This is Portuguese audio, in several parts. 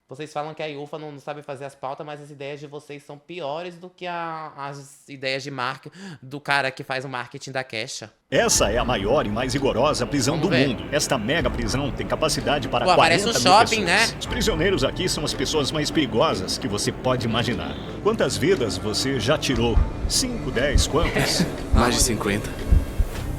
Vocês falam que a IUFA não sabe fazer as pautas, mas as ideias de vocês são piores do que as ideias de marketing do cara que faz o marketing da Kesha. Essa é a maior e mais rigorosa prisão Vamos do ver. mundo. Esta mega prisão tem capacidade para Pô, 40 parece um mil shopping, pessoas. né? Os prisioneiros aqui são as pessoas mais perigosas que você pode imaginar. Quantas vidas você já tirou? 5, 10, quantas? Mais de 50.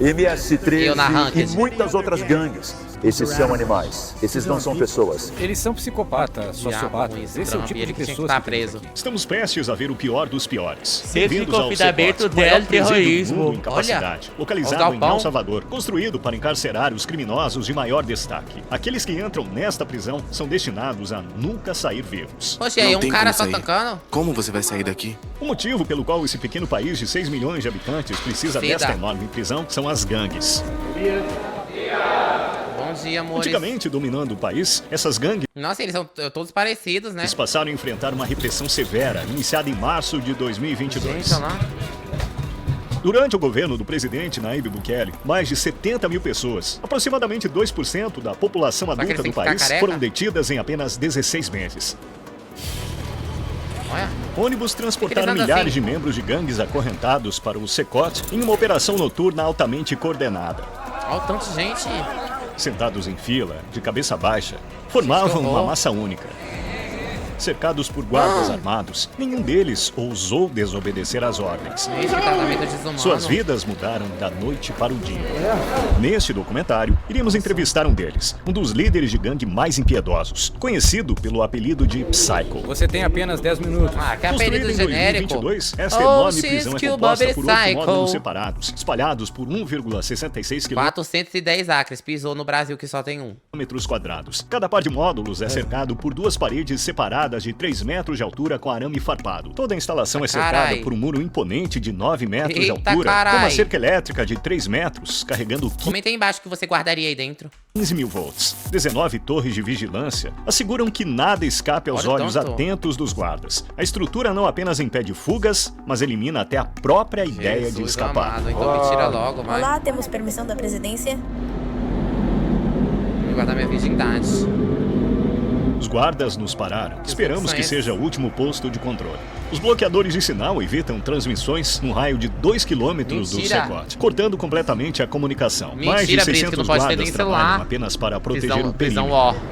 MS-13 Eu na e Ranked. muitas outras gangues. Esses são animais. Esses não são pessoas. Eles são psicopatas, Diabo com sociopatas. isso, Esse é o Trump, tipo ele de que tinha que pessoas estar que temos preso. aqui. Estamos prestes a ver o pior dos piores. Sexto Bem-vindos ao confinamento CEPOT, maior del presídio do terrorismo. mundo em capacidade, Olha, localizado os em galpão. El Salvador, construído para encarcerar os criminosos de maior destaque. Aqueles que entram nesta prisão são destinados a nunca sair vivos. Poxa, e aí Não um tem cara como só sair. tancando? Como você vai sair daqui? O motivo pelo qual esse pequeno país de 6 milhões de habitantes precisa Cida. desta enorme prisão são as gangues. Bom dia, amores. Antigamente, dominando o país, essas gangues Nossa, eles são todos parecidos, né? passaram a enfrentar uma repressão severa, iniciada em março de 2022. Gente, olha lá. Durante o governo do presidente Nayib Bukele, mais de 70 mil pessoas, aproximadamente 2% da população que eles adulta têm do que ficar país, careca? foram detidas em apenas 16 meses. Olha. Ônibus transportaram andam milhares assim? de membros de gangues acorrentados para o CECOT em uma operação noturna altamente coordenada. Olha o tanto de gente. Sentados em fila, de cabeça baixa, formavam uma massa única. Cercados por guardas armados, nenhum deles ousou desobedecer às ordens. Gente, que tratamento desumano. Suas vidas mudaram da noite para o dia. Neste documentário, iremos entrevistar um deles, um dos líderes de gangue mais impiedosos, conhecido pelo apelido de Psycho. Você tem apenas 10 minutos. Ah, que Construída apelido em genérico. 2022, esta Oh, enorme she's prisão é cute, composta Bobby por 8 Psycho. módulos separados, espalhados por 1,66 410 acres. Pisou no Brasil que só tem um. quilômetros quadrados. Cada par de módulos é cercado por duas paredes separadas de 3 metros de altura com arame farpado. Toda a instalação é cercada Carai. por um muro imponente de 9 metros de Eita, altura, com uma carai. cerca elétrica de 3 metros, carregando Comenta aí embaixo o que você guardaria aí dentro. 15 mil volts. 19 torres de vigilância asseguram que nada escape aos Olha o olhos tanto. atentos dos guardas. A estrutura não apenas impede fugas, mas elimina até a própria ideia de Jesus escapar. amado, então me tira logo, vai. Olá, temos permissão da presidência? Vou guardar minha virgindade. Os guardas nos pararam. Esperamos que são seja o último posto de controle. Os bloqueadores de sinal evitam transmissões num raio de 2 quilômetros do Mentira. CECOT, cortando completamente a comunicação. Mentira, Mais de Brito, que 600 não pode ter guardas nem trabalham celular. apenas para proteger Prisão, o prisão perímetro.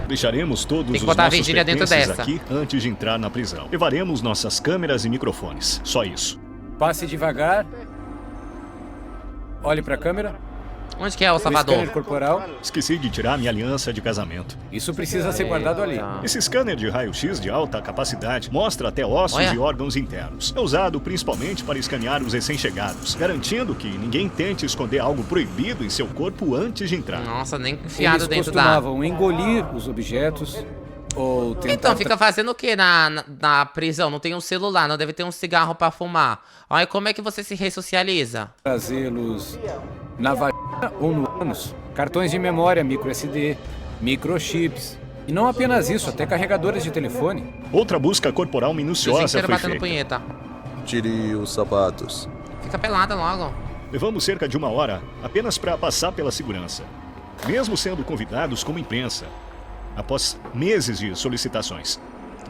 ó. Deixaremos todos Tem que os botar a nossos Virgínia dentro pertences dessa. aqui antes de entrar na prisão. Levaremos nossas câmeras e microfones. Só isso. Passe devagar. Olhe pra câmera. Onde que é o O Salvador? scanner corporal. Esqueci de tirar minha aliança de casamento. Isso precisa ser guardado ali. Esse scanner de raio-x de alta capacidade mostra até ossos Olha. e órgãos internos. É usado principalmente para escanear os recém-chegados, garantindo que ninguém tente esconder algo proibido em seu corpo antes de entrar. Nossa, nem enfiado Eles dentro da... costumavam engolir os objetos ou tentar Então, fica fazendo o que na prisão? Não tem um celular, não deve ter um cigarro pra fumar. Aí como é que você se ressocializa? trazê-los na vagina ou no ânus. Cartões de memória, micro SD, microchips. E não apenas isso, até carregadores de telefone. Outra busca corporal O dia minuciosa inteiro foi batendo feita. punheta. Tire os sapatos. Fica pelada logo. Levamos cerca de 1 hora apenas para passar pela segurança, mesmo sendo convidados como imprensa, após meses de solicitações.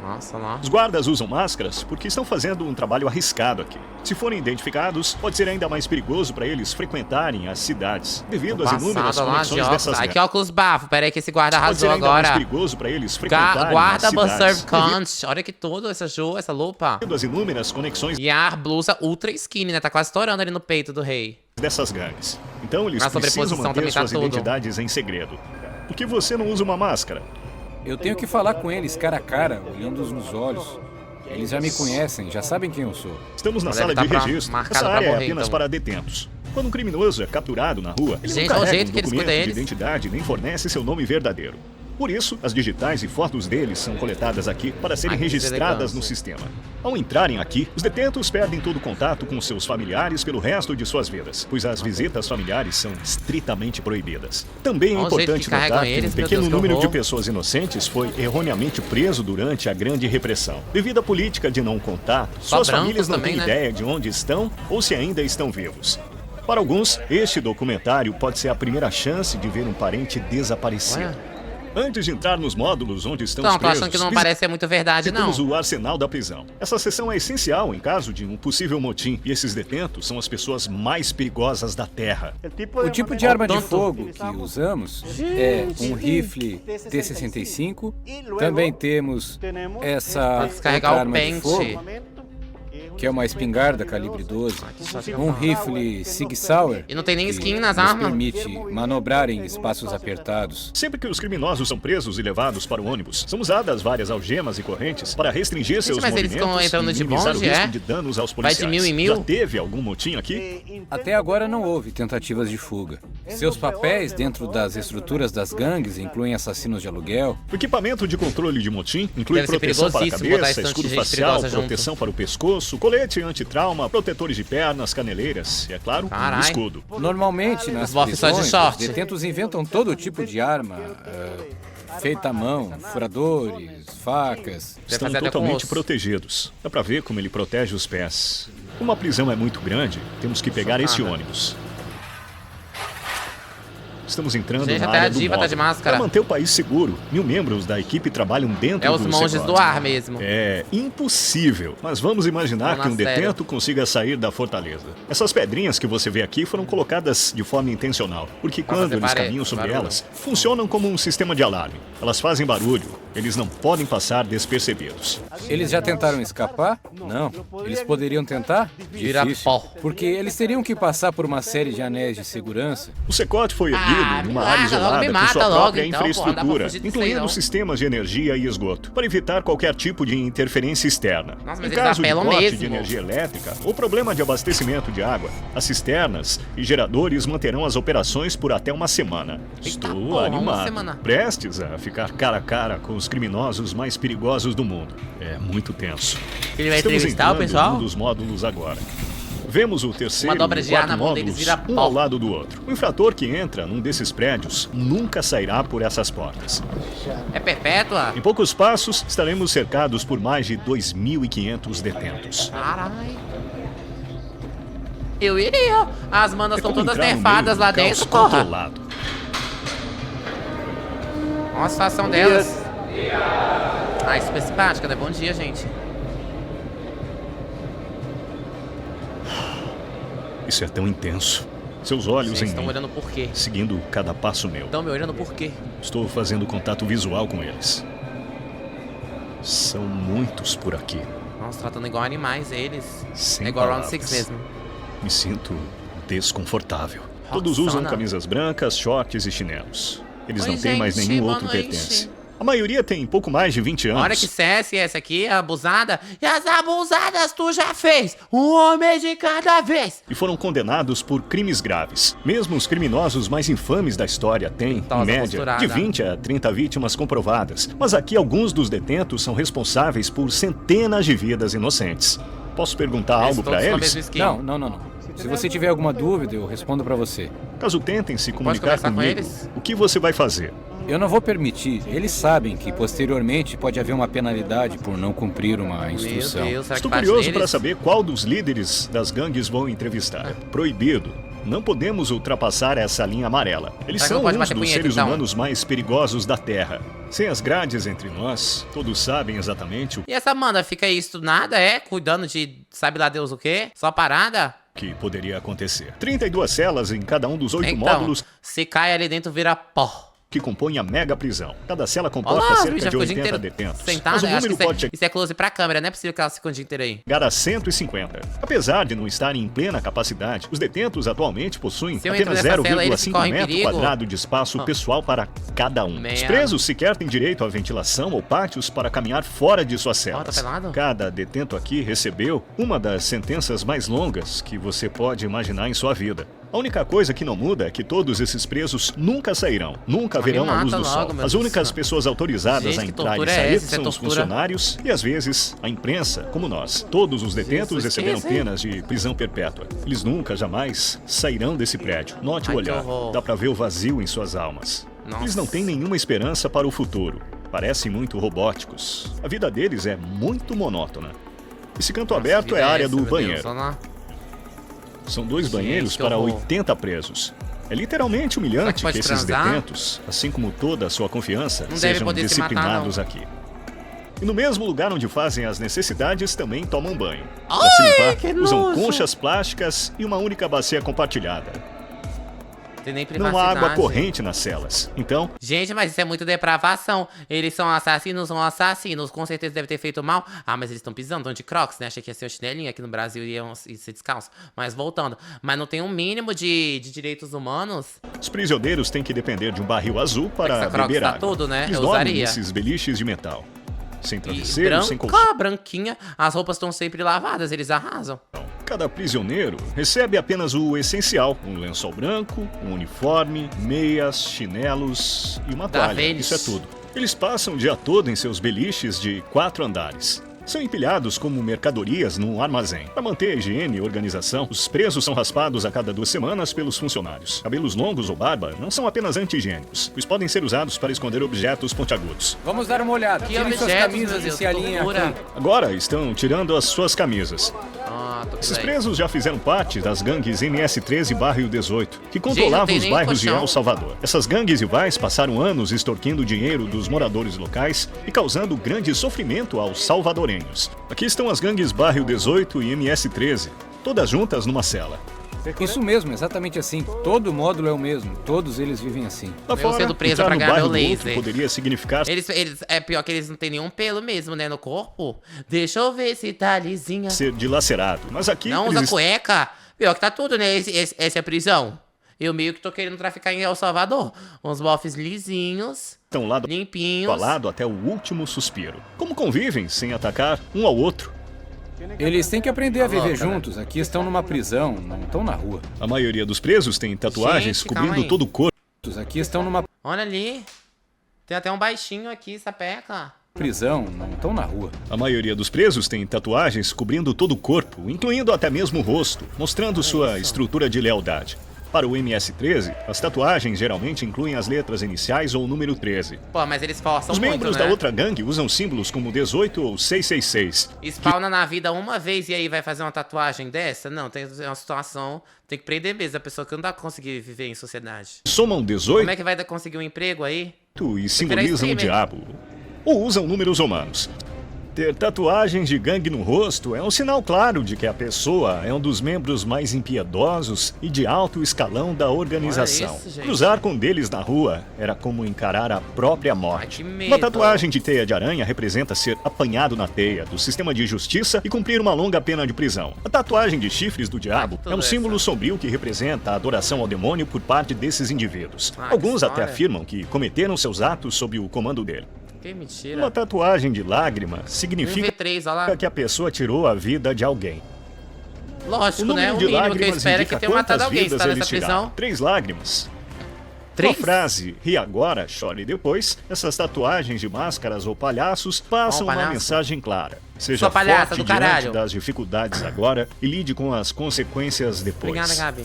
Nossa, lá. Os guardas usam máscaras porque estão fazendo um trabalho arriscado aqui. Se forem identificados, pode ser ainda mais perigoso para eles frequentarem as cidades, devido às inúmeras Passada lá de conexões óculos. dessas Ai, que gangues. óculos bafo. Pera aí que esse guarda Pode ser arrasou ainda mais agora. perigoso para eles frequentarem Guarda as cidades, Serve Cunt. Olha que tudo, essa lupa. devido às inúmeras conexões E a blusa ultra skinny, né? Tá quase estourando ali no peito do rei. dessas gangues. Então eles Na precisam sobreposição manter também tá suas tudo. identidades em segredo. Por que você não usa uma máscara? Eu tenho que falar com eles cara a cara, olhando-os nos olhos. Eles já me conhecem, já sabem quem eu sou. Estamos na Mas sala deve de tá registro. marcado Essa pra área é morrer, apenas então. para detentos. Quando um criminoso é capturado na rua, ele Gente, não olha o carrega jeito um que ele documento escuta de eles. identidade nem fornece seu nome verdadeiro. Por isso, as digitais e fotos deles são coletadas aqui para serem Ai, que registradas deselegância. no sistema. Ao entrarem aqui, os detentos perdem todo o contato com seus familiares pelo resto de suas vidas, pois as visitas familiares são estritamente proibidas. Também é Olha o jeito importante que carregam notar que eles, um meu pequeno Deus, que número de horror. pessoas inocentes foi erroneamente preso durante a Grande Repressão. Devido à política de não contato, suas brancos famílias não também, têm né? ideia de onde estão ou se ainda estão vivos. Para alguns, este documentário pode ser a primeira chance de ver um parente desaparecido. Olha. Antes de entrar nos módulos onde estão Então, os tô presos, achando que não parece ser muito verdade, não. temos o arsenal da prisão. Essa seção é essencial em caso de um possível motim. E esses detentos são as pessoas mais perigosas da Terra. O tipo de arma de Tanto. fogo que usamos é um rifle T-65. Também temos essa Descarregar outra o arma de pente. fogo, que é uma espingarda calibre 12. Um rifle Sig Sauer. E não tem nem que skin nas nos armas. permite manobrar em espaços apertados. Sempre que os criminosos são presos e levados para o ônibus, são usadas várias algemas e correntes para restringir seus mas eles movimentos ficam entrando e de minimizar bonde, o risco é? de danos aos Vai de policiais. 1000 em 1000? Já teve algum motim aqui? Até agora não houve tentativas de fuga. Seus papéis dentro das estruturas das gangues incluem assassinos de aluguel. O equipamento de controle de motim inclui Deve ser proteção para a perigosíssimo botar cabeça, esse tanto escudo de gente facial, perigosa junto. proteção para o pescoço, colete antitrauma, protetores de pernas, caneleiras e, é claro, um Carai. escudo. Normalmente, nas Os bofs só de prisões, short. os detentos inventam todo tipo de arma, feita à mão, furadores, facas. Estão fazer até com totalmente osso. protegidos. Dá pra ver como ele protege os pés. Como a prisão é muito grande, temos que pegar esse Socada. ônibus. Estamos entrando Gente, na até área a do diva tá módulo. de máscara. Para manter o país seguro, 1000 membros da equipe trabalham dentro É os do monges Secot. do ar mesmo. É impossível, mas vamos imaginar Não, que um sério. detento consiga sair da fortaleza. Essas pedrinhas que você vê aqui foram colocadas de forma intencional, porque quando fazer eles caminham sobre barulho. elas, funcionam como um sistema de alarme. Elas fazem barulho, eles não podem passar despercebidos. Eles já tentaram escapar? Não. Eles poderiam tentar? Vira Difícil. pó. Porque eles teriam que passar por uma série de anéis de segurança. O Secot foi erguido me numa larga, área logo isolada me com mata sua logo, própria então, pô, não dá pra infraestrutura, fugir disso aí, incluindo não. sistemas de energia e esgoto, para evitar qualquer tipo de interferência externa. Nossa, mas em eles caso de apelam corte mesmo. de energia elétrica ou problema de abastecimento de água, as cisternas e geradores manterão as operações por até uma semana. Estou porra, uma animado, semana. prestes a ficar cara a cara com os criminosos mais perigosos do mundo. É muito tenso. Ele vai Estamos entrevistar o entrando pessoal? num dos módulos agora. Vemos o terceiro Uma dobra e o de ar quarto na mão módulos, deles vira um pó. ao lado do outro. O infrator que entra num desses prédios nunca sairá por essas portas. É perpétua? Em poucos passos, estaremos cercados por mais de 2.500 detentos. Carai. Eu iria. As manas É estão como todas entrar no nerfadas meio lá de um caos dentro, porra. controlado. Olha a situação delas. Ai, super simpática, né? Bom dia, gente. Isso é tão intenso. Seus olhos Vocês em estão mim, olhando por quê? seguindo cada passo meu. Estão me olhando por quê? Estou fazendo contato visual com eles. São muitos por aqui. Nossa, tratando igual animais eles. Sem É igual Round palavras. 6 mesmo. Me sinto desconfortável. Todos usam Roxana. camisas brancas, shorts e chinelos. Eles Oi, não têm mais gente, nenhum boa outro noite. pertence. A maioria tem pouco mais de 20 anos. Olha que CS essa aqui, a abusada. E as abusadas tu já fez. Um homem de cada vez. E foram condenados por crimes graves. Mesmo os criminosos mais infames da história têm, Pintosa em média, costurada. de 20 a 30 vítimas comprovadas. Mas aqui alguns dos detentos são responsáveis por centenas de vidas inocentes. Posso perguntar Eles algo todos para com a eles? mesma skin. Não. Se você tiver alguma dúvida, eu respondo pra você. Caso tentem se comunicar conversar com comigo, eles? o que você vai fazer? Eu não vou permitir. Eles sabem que posteriormente pode haver uma penalidade por não cumprir uma Meu instrução. Deus, será Estou que parte curioso deles? para saber qual dos líderes das gangues vão entrevistar. É proibido. Não podemos ultrapassar essa linha amarela. Eles Será que são não pode uns bater dos punheta, seres então? humanos mais perigosos da Terra. Sem as grades entre nós, todos sabem exatamente o E essa Amanda fica aí estudada, cuidando de sabe lá Deus o quê? Só parada? que poderia acontecer. 32 celas em cada um dos 8 Então, módulos se cai ali dentro vira pó. que compõem a mega prisão. Cada cela comporta Olha lá, cerca já de ficou o dia 80 inteiro detentos. sentada. Mas o Acho número que pode isso é close pra câmera, não é possível que ela fique o dia inteiro aí. chegar a 150. Apesar de não estarem em plena capacidade, os detentos atualmente possuem Se eu entro apenas nessa cela, eles 0,5 correm metro perigo. quadrado de espaço pessoal para cada um. Man. Os presos sequer têm direito à ventilação ou pátios para caminhar fora de suas celas. tá pelado? Cada detento aqui recebeu uma das sentenças mais longas que você pode imaginar em sua vida. A única coisa que não muda é que todos esses presos nunca sairão, nunca me verão a luz mata do logo, sol. meu As Deus únicas do céu. pessoas autorizadas Gente, a que entrar e tortura é sair essa? Isso é são os tortura. funcionários e, às vezes, a imprensa, como nós. Todos os detentos Jesus, receberam que isso, hein? penas de prisão perpétua. Eles nunca, jamais sairão desse prédio. Note Ai, o que olhar. horror. Dá pra ver o vazio em suas almas. Nossa. Eles não têm nenhuma esperança para o futuro. Parecem muito robóticos. A vida deles é muito monótona. Esse canto aberto Vida é a área essa, do meu Deus, banheiro. olha lá. São 2 Gente, banheiros que para horror. 80 presos. É literalmente humilhante Será que que pode esses transar? detentos, assim como toda a sua confiança, Não deve sejam poder se matar, disciplinados não. aqui. E no mesmo lugar onde fazem as necessidades, também tomam banho. Para Ai, se limpar, que usam nojo. conchas plásticas e uma única bacia compartilhada. Tem nem Não privacidade. há água corrente nas celas. Então, Gente, mas isso é muito depravação. Eles são assassinos. Com certeza deve ter feito mal. Ah, mas eles estão pisando, estão de crocs, né? Achei que ia ser o chinelinho aqui no Brasil e ia ser descalço. Mas voltando. Mas não tem um mínimo de direitos humanos? os prisioneiros têm que depender de um barril azul para Essa Crocs beber tá água. tudo, né? Eles Eu dormem usaria. nesses beliches de metal. Sem E travesseiro, sem colchão. branca, branquinha. As roupas estão sempre lavadas, eles arrasam. Cada prisioneiro recebe apenas o essencial: um lençol branco, um uniforme, meias, chinelos e uma Da toalha. velhice. Isso é tudo. Eles passam o dia todo em seus beliches de 4 andares. São empilhados como mercadorias num armazém. Para manter a higiene e organização, os presos são raspados a cada 2 semanas pelos funcionários. Cabelos longos ou barba não são apenas anti-higiênicos, pois podem ser usados para esconder objetos pontiagudos. Vamos dar uma olhada. Que Tirem suas objetos, camisas meu e Deus, se alinhem loucura. aqui. Agora estão tirando as suas camisas. Ah, tô Esses bem. presos já fizeram parte das gangues MS-13 e Barrio 18, que controlavam tem os nem bairros de colchão. El Salvador. Essas gangues rivais passaram anos extorquindo dinheiro dos moradores locais e causando grande sofrimento aos salvadorenhos. Aqui estão as gangues Barrio 18 e MS-13, todas juntas numa cela. Isso mesmo, exatamente assim. Todo módulo é o mesmo. Todos eles vivem assim. Lá Eu fora, sendo presa entrar pra no ganhar bairro meu do outro laser. poderia significar É pior que eles não têm nenhum pelo mesmo, né, no corpo. Deixa eu ver se tá lisinha. ser dilacerado, mas aqui Não eles usa cueca. Pior que tá tudo, né? Essa é a prisão. Eu meio que tô querendo traficar em El Salvador. Uns bofs lisinhos, estão lado limpinhos. a lado até o último suspiro. Como convivem sem atacar um ao outro? Eles têm que aprender a viver louca, né? juntos. Aqui estão numa prisão, não estão na rua. A maioria dos presos tem tatuagens Gente, calma cobrindo aí. todo o corpo. Aqui estão numa Olha ali. Tem até um baixinho aqui, sapeca. prisão, não estão na rua. A maioria dos presos tem tatuagens cobrindo todo o corpo, incluindo até mesmo o rosto, mostrando sua estrutura de lealdade. Para o MS-13, as tatuagens geralmente incluem as letras iniciais ou o número 13. Pô, mas eles forçam Os muito, membros né? da outra gangue usam símbolos como 18 ou 666. Spawna na vida uma vez e aí vai fazer uma tatuagem dessa? Não, tem uma situação... Tem que prender mesmo a pessoa que não dá pra conseguir viver em sociedade. Somam 18 Como é que vai conseguir um emprego aí? e simbolizam o streamer. diabo. Ou usam números romanos. Ter tatuagens de gangue no rosto é um sinal claro de que a pessoa é um dos membros mais impiedosos e de alto escalão da organização. Olha isso, gente. Cruzar com um deles na rua era como encarar a própria morte. Ai, que medo. Uma tatuagem de teia de aranha representa ser apanhado na teia do sistema de justiça e cumprir uma longa pena de prisão. A tatuagem de chifres do diabo tudo é um essa. símbolo sombrio que representa a adoração ao demônio por parte desses indivíduos. Ah, que Alguns até história. afirmam que cometeram seus atos sob o comando dele. Que mentira. Uma tatuagem de lágrima Um significa V3, olha lá. que a pessoa tirou a vida de alguém. Lógico, né? O de mínimo que eu lágrimas espero é que indica tenha matado quantas alguém. Se vidas tá nessa eles tiraram. prisão. 3 lágrimas. 3? A frase "ri agora, chore depois", essas tatuagens de máscaras ou palhaços passam uma palhaço. mensagem clara. Seja Sua palhaça forte do diante caralho. das dificuldades agora e lide com as consequências depois. Obrigada, Gabi.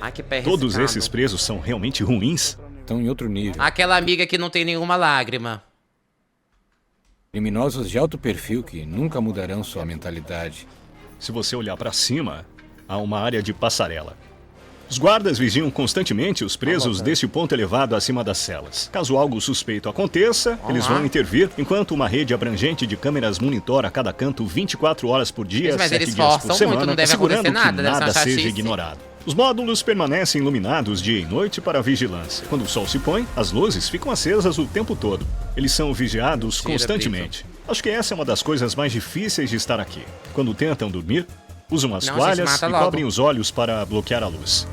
Ai, que pé Todos resicado. esses presos são realmente ruins? Estão em outro nível. Aquela amiga que não tem nenhuma lágrima. Criminosos de alto perfil que nunca mudarão sua mentalidade. Se você olhar para cima, há uma área de passarela. Os guardas vigiam constantemente os presos deste ponto elevado acima das celas. Caso algo suspeito aconteça, eles lá. vão intervir, enquanto uma rede abrangente de câmeras monitora cada canto 24 horas por dia, Mas 7 eles dias por forçam semana, muito, não deve assegurando acontecer nada, que deve ser uma nada seja chatice. ignorado. Os módulos permanecem iluminados dia e noite para a vigilância. Quando o sol se põe, as luzes ficam acesas o tempo todo. Eles são vigiados Mentira, constantemente. Acho que essa é uma das coisas mais difíceis de estar aqui. Quando tentam dormir, usam as Não, toalhas gente, mata e logo. cobrem os olhos para bloquear a luz.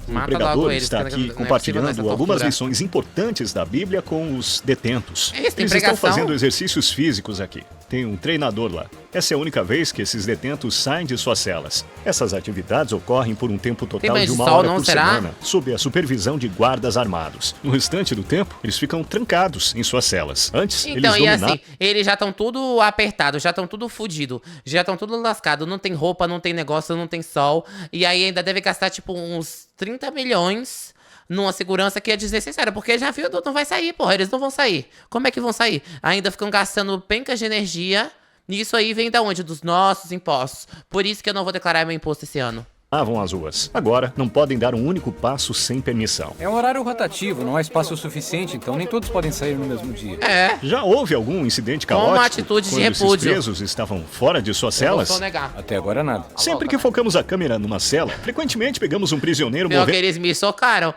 O Mata pregador logo eles, está porque aqui não é possível compartilhando essa algumas tortura. lições importantes da Bíblia com os detentos. É isso, tem Eles estão pregação. fazendo exercícios físicos aqui. Tem um treinador lá. Essa é a única vez que esses detentos saem de suas celas. Essas atividades ocorrem por um tempo total banho de de 1 sol, hora não, por será? semana, sob a supervisão de guardas armados. No restante do tempo, eles ficam trancados em suas celas. Antes, Então, eles e dominavam... assim, eles já estão tudo apertados, já estão tudo fudido, já estão tudo lascado, não tem roupa, não tem negócio, não tem sol, e aí ainda deve gastar, tipo, uns 30 milhões numa segurança que é desnecessária, porque já viu, não vai sair, porra, eles não vão sair. Como é que vão sair? Ainda ficam gastando pencas de energia, e isso aí vem da onde? Dos nossos impostos. Por isso que eu não vou declarar meu imposto esse ano. as ruas. Agora, não podem dar um único passo sem permissão. É um horário rotativo, não há espaço suficiente, então nem todos podem sair no mesmo dia. É. Já houve algum incidente Com uma caótico atitude de quando esses repúdio. presos estavam fora de suas Eu vou celas? só negar. Até agora nada. Sempre que focamos a câmera numa cela, frequentemente pegamos um prisioneiro Pior que movendo... eles me socaram.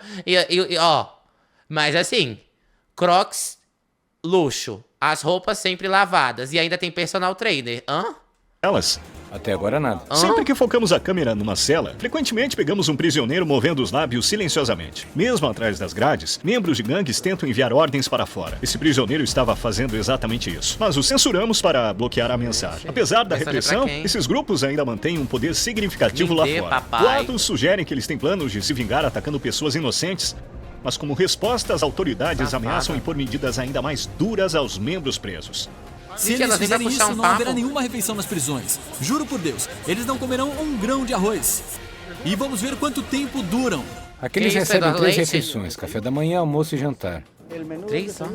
Ó, mas assim, Crocs, luxo. As roupas sempre lavadas. E ainda tem personal trainer. Hã? Elas. Até agora nada. Sempre que focamos a câmera numa cela, frequentemente pegamos um prisioneiro movendo os lábios silenciosamente. Mesmo atrás das grades, membros de gangues tentam enviar ordens para fora. Esse prisioneiro estava fazendo exatamente isso. Mas o censuramos para bloquear a mensagem. Apesar da Mensagem pra repressão, quem? esses grupos ainda mantêm um poder significativo Me lá dê, fora. papai. Boatos sugerem que eles têm planos de se vingar atacando pessoas inocentes. Mas como resposta, as autoridades Safada. ameaçam impor medidas ainda mais duras aos membros presos. Se Gente, eles ela vem pra fizerem puxar isso, um não papo. haverá nenhuma refeição nas prisões. Juro por Deus, eles não comerão um grão de arroz. E vamos ver quanto tempo duram. Aqui eles Que isso, recebem Eduardo 3 Leite? refeições, café da manhã, almoço e jantar. 3 só.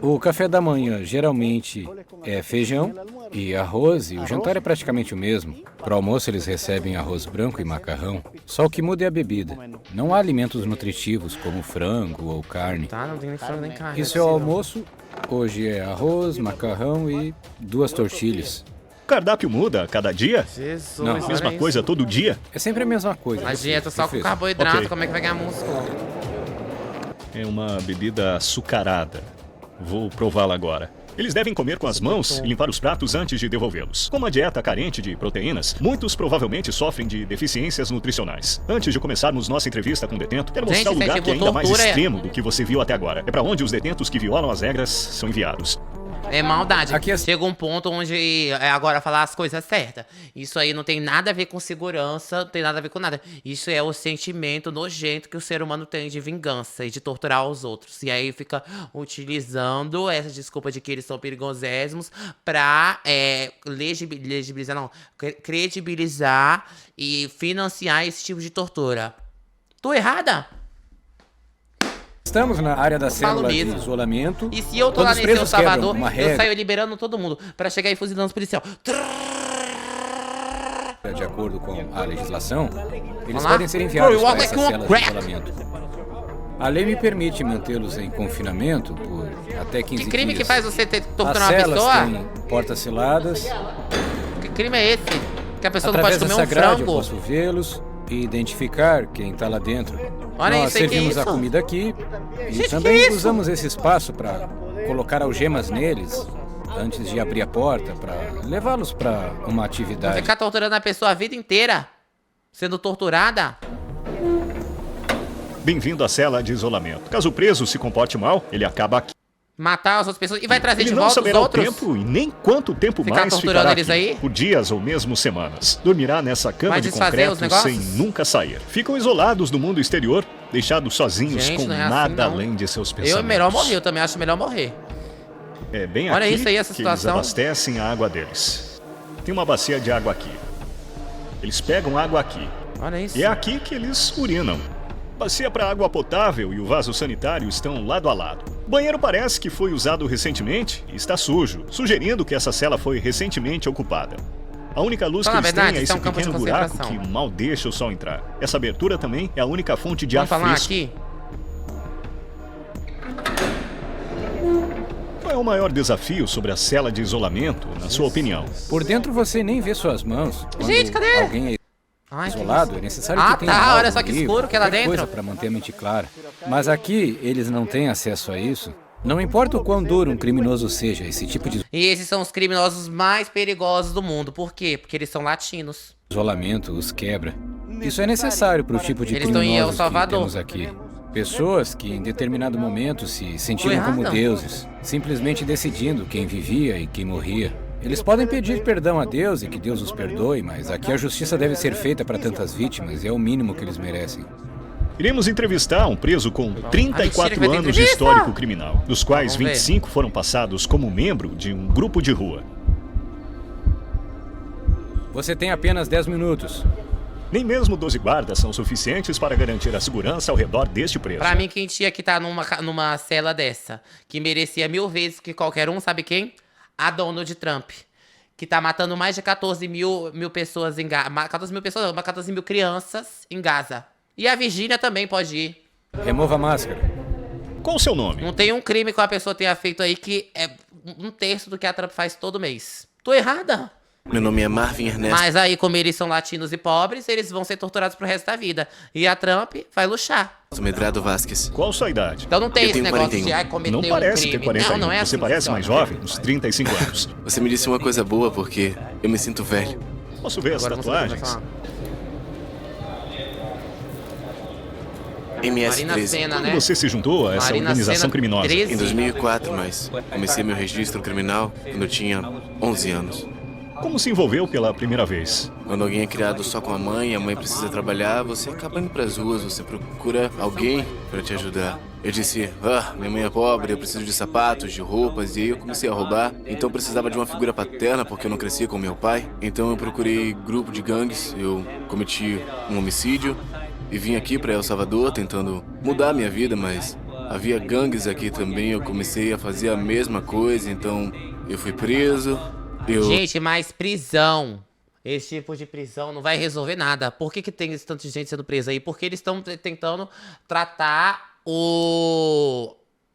O café da manhã geralmente é feijão e arroz, e o jantar é praticamente o mesmo. Para o almoço eles recebem arroz branco e macarrão, só o que muda é a bebida. Não há alimentos nutritivos como frango ou carne. Tá, não tem nem frango nem carne. Isso é o almoço, hoje é arroz, macarrão e 2 tortilhas. O cardápio muda a cada dia? Jesus, Não, olha Mesma isso. coisa todo dia? É sempre a mesma coisa. A dieta só com Defesa. carboidrato, Ok. como é que vai ganhar músculo? É uma bebida açucarada. Vou prová-la agora. Eles devem comer com as mãos e limpar os pratos antes de devolvê-los. Com uma dieta carente de proteínas, muitos provavelmente sofrem de deficiências nutricionais. Antes de começarmos nossa entrevista com o detento, quero Gente, mostrar o isso é lugar tipo que é ainda mais tortura, é? extremo do que você viu até agora. É para onde os detentos que violam as regras são enviados. É maldade. Aqui é- Chega um ponto onde é agora falar as coisas certas. Isso aí não tem nada a ver com segurança, não tem nada a ver com nada. Isso é o sentimento nojento que o ser humano tem de vingança e de torturar os outros. E aí fica utilizando essa desculpa de que eles são perigosésimos pra legibilizar, não, credibilizar e financiar esse tipo de tortura. Tô errada? Estamos na área da célula de mesmo. isolamento. E se eu tô Quando lá os nesse El presos quebram Salvador, uma eu regra, saio liberando todo mundo pra chegar e fuzilando os policiais. de acordo com a legislação, eles lá. podem ser enviados Bro, you walk para essa like cela a de crack. isolamento. A lei me permite mantê-los em confinamento por até 15 Que crime dias. que faz você ter As torturar uma celas pessoa? têm portas seladas. Que crime é esse? Que a pessoa Através não pode dessa comer um grade eu frango? posso vê-los e identificar quem está lá dentro. Olha Nós isso aí, que servimos a isso? comida aqui e Gente, também que isso? usamos esse espaço para colocar algemas neles antes de abrir a porta, para levá-los para uma atividade. Ficar torturando a pessoa a vida inteira? Sendo torturada? Bem-vindo à cela de isolamento. Caso o preso se comporte mal, ele acaba aqui. Matar as outras pessoas e vai trazer Ele de não volta os saberá o outros? tempo e nem quanto tempo Ficar mais torturando ficará eles aqui, aí? por dias ou mesmo semanas. Dormirá nessa cama Vai de desfazer os concreto sem negócios? nunca sair. Ficam isolados do mundo exterior, deixados sozinhos Gente, com não é assim, nada não. além de seus pensamentos. Eu é melhor morrer, eu também acho melhor morrer. É bem Olha aqui isso aí, essa que eles situação. abastecem a água deles. Tem uma bacia de água aqui. Eles pegam água aqui. Olha isso. E é aqui que eles urinam. Bacia para água potável e o vaso sanitário estão lado a lado. O banheiro parece que foi usado recentemente e está sujo, sugerindo que essa cela foi recentemente ocupada. A única luz Fala que a eles verdade, têm é isso é esse um campo de pequeno buraco concentração. que mal deixa o sol entrar. Essa abertura também é a única fonte de ar Vamos falar fresco. aqui? Qual é o maior desafio sobre a cela de isolamento, na sua opinião? Por dentro você nem vê suas mãos. Quando Gente, cadê? alguém é Ai, que isolado, isso? é necessário Ah, que tenha tá, algo, olha só que livro, escuro que é lá qualquer dentro. coisa para manter a mente clara. Mas aqui eles não têm acesso a isso. Não importa o quão duro um criminoso seja, esse tipo de E esses são os criminosos mais perigosos do mundo. Por quê? Porque eles são latinos. isolamento os quebra. Isso é necessário para o tipo de Eles estão em El criminosos que Salvador. temos aqui. Pessoas que em determinado momento se sentiram Tô como errada. deuses, simplesmente decidindo quem vivia e quem morria. Eles podem pedir perdão a Deus e que Deus os perdoe, mas aqui a justiça deve ser feita para tantas vítimas e é o mínimo que eles merecem. Iremos entrevistar um preso com 34 que vai ter anos de entrevista? histórico criminal, dos quais Vamos ver. 25 foram passados como membro de um grupo de rua. Você tem apenas 10 minutos. Nem mesmo 12 guardas são suficientes para garantir a segurança ao redor deste preso. Pra mim, quem tinha que estar numa cela dessa, que merecia 1000 vezes que qualquer um, sabe quem? A Donald Trump. que tá matando mais de 14 mil pessoas em Gaza. 14 mil pessoas, não, 14 mil crianças em Gaza. E a Virgínia também pode ir. Remova a máscara. Qual o seu nome? Não tem um crime que uma pessoa tenha feito aí que é 1/3 do que a Trump faz todo mês. Tô errada? Meu nome é Marvin Ernesto. Mas aí, como eles são latinos e pobres, eles vão ser torturados pro resto da vida. E a Trump vai luxar. Sou Medrado Vasquez. Qual sua idade? Então não tem Eu esse tenho negócio 41. de ai, cometer Não um parece crime. ter 41. Não é assim Você que parece mais funciona. jovem, uns 35 anos. Você me disse uma coisa boa porque eu me sinto velho. Posso ver as Agora não sei o que vai tatuagens? falar. Marina MS-13. Senna, Quando né? você se juntou a essa Marina organização Senna, criminosa? 13. Em 2004, mas comecei meu registro criminal quando eu tinha 11 anos. Como se envolveu pela primeira vez? Quando alguém é criado só com a mãe precisa trabalhar, você acaba indo pras ruas, você procura alguém pra te ajudar. Eu disse, minha mãe é pobre, eu preciso de sapatos, de roupas, e aí eu comecei a roubar. Então eu precisava de uma figura paterna, porque eu não crescia com meu pai. Então eu procurei grupo de gangues, eu cometi um homicídio e vim aqui pra El Salvador tentando mudar a minha vida, mas havia gangues aqui também, eu comecei a fazer a mesma coisa, então eu fui preso. Gente, mas prisão. Esse tipo de prisão não vai resolver nada. Por que tem esse tanto de gente sendo presa aí? Porque eles estão tentando tratar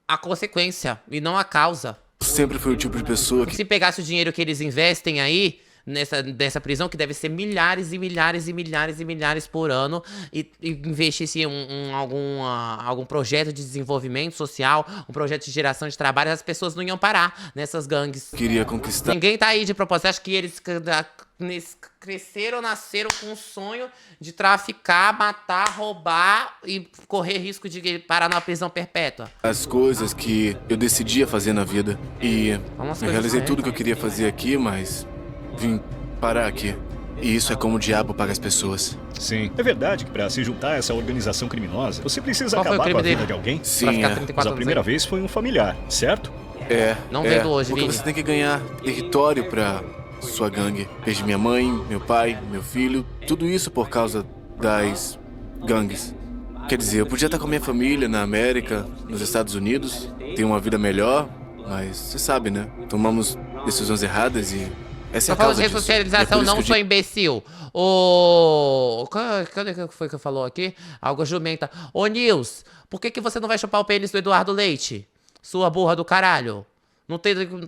a consequência e não a causa. Sempre fui o tipo de pessoa que Se pegasse o dinheiro que eles investem aí nessa prisão, que deve ser milhares e milhares e milhares e milhares por ano, e investisse em algum projeto de desenvolvimento social, um projeto de geração de trabalho, as pessoas não iam parar nessas gangues. queria conquistar. Ninguém tá aí de propósito. Acho que eles cresceram, nasceram com o sonho de traficar, matar, roubar e correr risco de parar na prisão perpétua. As coisas que eu decidia fazer na vida. E Umas eu coisas realizei certas. tudo que eu queria fazer aqui, mas vim parar aqui. E isso é como o diabo paga as pessoas. Sim. É verdade que para se juntar a essa organização criminosa, você precisa Qual foi o acabar com a crime vida dele? de alguém? Sim, Pra ficar é. 34 Mas a anos primeira aí. vez foi um familiar, certo? Não vendo hoje, porque Vini. você tem que ganhar território pra sua gangue. Perdi minha mãe, meu pai, meu filho. Tudo isso por causa das gangues. Quer dizer, eu podia estar com a minha família na América, nos Estados Unidos, ter uma vida melhor, mas você sabe, né? Tomamos decisões erradas e essa é Tô a falando causa de disso. ressocialização, E é por isso não que sou eu imbecil. Cadê que foi que falou aqui? Algo jumenta. Ô, Nils, por que você não vai chupar o pênis do Eduardo Leite? Sua burra do caralho. Não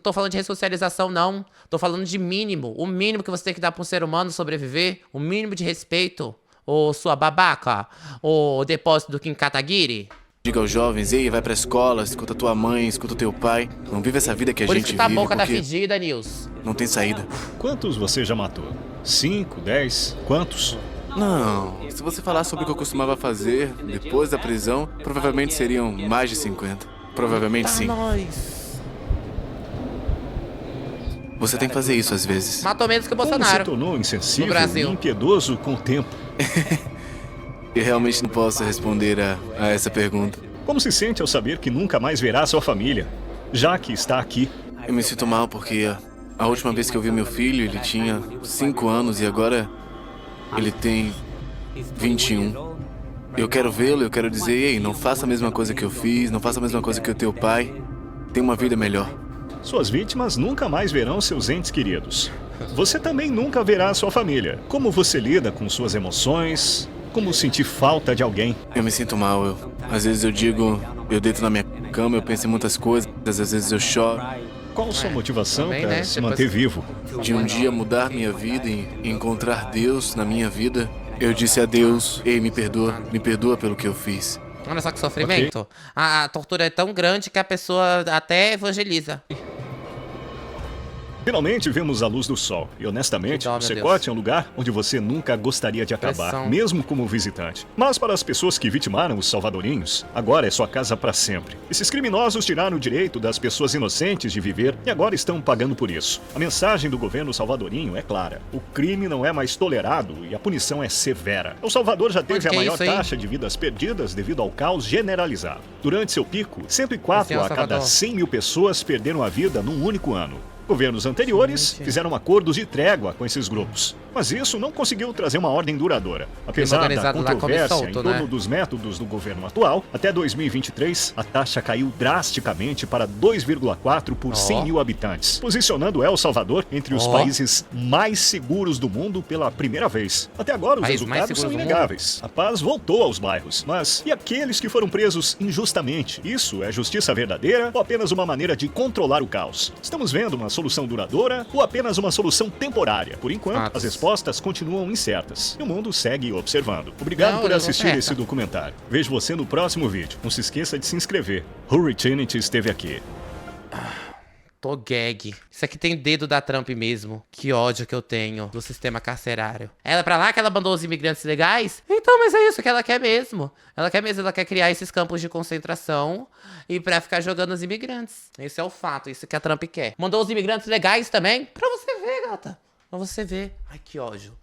tô falando de ressocialização, não. Tô falando de mínimo. O mínimo que você tem que dar pra um ser humano sobreviver. O mínimo de respeito. Ô, sua babaca. Ô, depósito do Kim Kataguiri. digo aos jovens, ei, vai pra escola, escuta tua mãe, escuta teu pai. Não vive essa vida que a Por gente isso que tá a vive, boca da porque fedida, Nils. não tem saída. Quantos você já matou? 5, 10? Quantos? Não, se você falar sobre o que eu costumava fazer depois da prisão, provavelmente seriam mais de 50. Provavelmente sim. Nós. Você tem que fazer isso às vezes. Matou menos que o Como se Bolsonaro. tornou insensível No Brasil. e impiedoso com o tempo? Eu realmente não posso responder a essa pergunta. Como se sente ao saber que nunca mais verá sua família, já que está aqui? Eu me sinto mal porque a última vez que eu vi meu filho, ele tinha 5 anos e agora ele tem 21. Eu quero vê-lo, eu quero dizer, ei, não faça a mesma coisa que eu fiz, não faça a mesma coisa que o teu pai. Tem uma vida melhor. Suas vítimas nunca mais verão seus entes queridos. Você também nunca verá sua família. Como você lida com suas emoções? Como sentir falta de alguém? Eu me sinto mal, às vezes eu digo, eu deito na minha cama, eu penso em muitas coisas, às vezes eu choro. Qual sua motivação também, para né? se Depois- manter vivo? De um dia mudar minha vida e encontrar Deus na minha vida, eu disse a Deus, ei, me perdoa pelo que eu fiz. Olha só que sofrimento. A tortura é tão grande que a pessoa até evangeliza. Finalmente vemos a luz do sol. E honestamente, Que dó, o meu Secote é um lugar onde você nunca gostaria de acabar, Pressão. mesmo como visitante. Mas para as pessoas que vitimaram os salvadorinhos, agora é sua casa para sempre. Esses criminosos tiraram o direito das pessoas inocentes de viver e agora estão pagando por isso. A mensagem do governo salvadorinho é clara. O crime não é mais tolerado e a punição é severa. O Salvador já teve Onde a que é maior isso aí? taxa de vidas perdidas devido ao caos generalizado. Durante seu pico, 104 Esse é o a cada Salvador. 100 mil pessoas perderam a vida num único ano. Governos anteriores fizeram acordos de trégua com esses grupos, mas isso não conseguiu trazer uma ordem duradoura. Apesar da organizado lá come controvérsia solto, em torno né? dos métodos do governo atual, até 2023 a taxa caiu drasticamente para 2,4 por 100 mil habitantes, posicionando El Salvador entre os países mais seguros do mundo pela primeira vez. Até agora os País mais resultados são seguro do inegáveis. A paz voltou aos bairros, mas e aqueles que foram presos injustamente? Isso é justiça verdadeira ou apenas uma maneira de controlar o caos? Estamos vendo uma solução duradoura ou apenas uma solução temporária? Por enquanto, as respostas continuam incertas e o mundo segue observando. Obrigado por assistir esse documentário. Vejo você no próximo vídeo. Não se esqueça de se inscrever. Hurricane esteve aqui. Tô gag. Isso aqui tem dedo da Trump mesmo. Que ódio que eu tenho do sistema carcerário. Ela pra lá que ela mandou os imigrantes legais? Então, mas é isso que ela quer mesmo. Ela quer criar esses campos de concentração e pra ficar jogando os imigrantes. Esse é o fato, isso que a Trump quer. Mandou os imigrantes legais também? Pra você ver, gata. Pra você ver. Ai, que ódio.